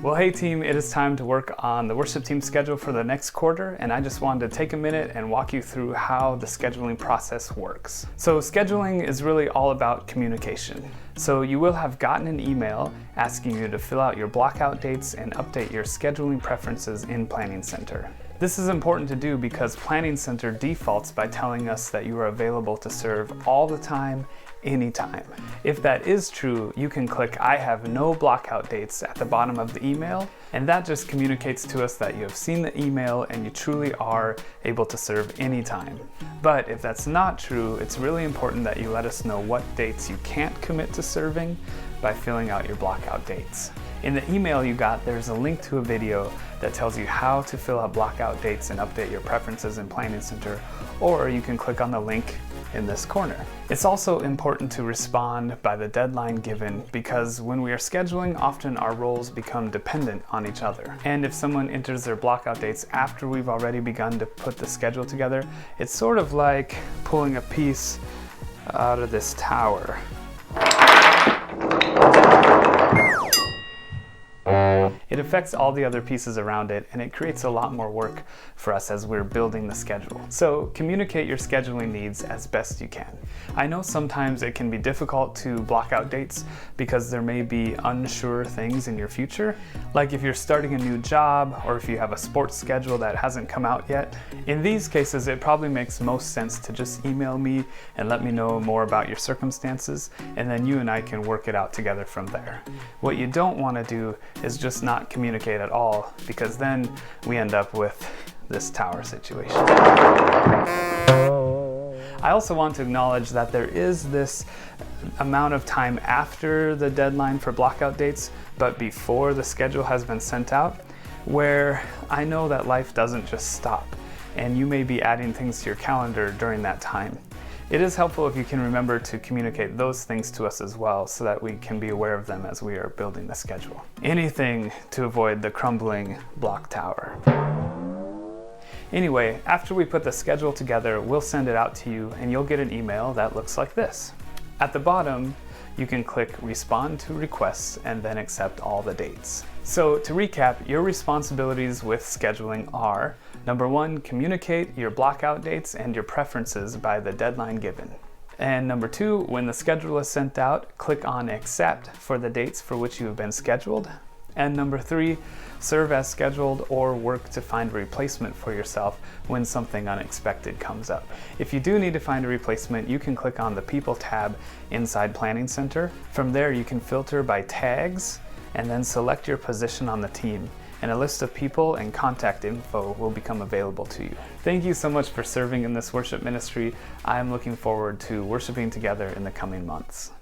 Well, hey team, it is time to work on the worship team schedule for the next quarter, and I just wanted to take a minute and walk you through how the scheduling process works. So scheduling is really all about communication. So you will have gotten an email asking you to fill out your blockout dates and update your scheduling preferences in Planning Center. This is important to do because Planning Center defaults by telling us that you are available to serve all the time, anytime. If that is true, you can click I have no blockout dates at the bottom of the email, and that just communicates to us that you have seen the email and you truly are able to serve anytime. But if that's not true, it's really important that you let us know what dates you can't commit to serving by filling out your blockout dates. In the email you got, there's a link to a video that tells you how to fill out blockout dates and update your preferences in Planning Center, or you can click on the link in this corner. It's also important to respond by the deadline given because when we are scheduling, often our roles become dependent on each other. And if someone enters their blockout dates after we've already begun to put the schedule together, it's sort of like pulling a piece out of this tower. It affects all the other pieces around it, and it creates a lot more work for us as we're building the schedule. So communicate your scheduling needs as best you can. I know sometimes it can be difficult to block out dates because there may be unsure things in your future, like if you're starting a new job or if you have a sports schedule that hasn't come out yet. In these cases, it probably makes most sense to just email me and let me know more about your circumstances, and then you and I can work it out together from there. What you don't want to do is just not communicate at all, because then we end up with this tower situation. I also want to acknowledge that there is this amount of time after the deadline for blockout dates, but before the schedule has been sent out, where I know that life doesn't just stop, and you may be adding things to your calendar during that time. It is helpful if you can remember to communicate those things to us as well so that we can be aware of them as we are building the schedule. Anything to avoid the crumbling block tower. Anyway, after we put the schedule together, we'll send it out to you and you'll get an email that looks like this. At the bottom, you can click Respond to Requests and then accept all the dates. So to recap, your responsibilities with scheduling are: number 1, communicate your blockout dates and your preferences by the deadline given. And number 2, when the schedule is sent out, click on Accept for the dates for which you have been scheduled. And number 3, serve as scheduled or work to find a replacement for yourself when something unexpected comes up. If you do need to find a replacement, you can click on the People tab inside Planning Center. From there, you can filter by tags and then select your position on the team, and a list of people and contact info will become available to you. Thank you so much for serving in this worship ministry. I am looking forward to worshiping together in the coming months.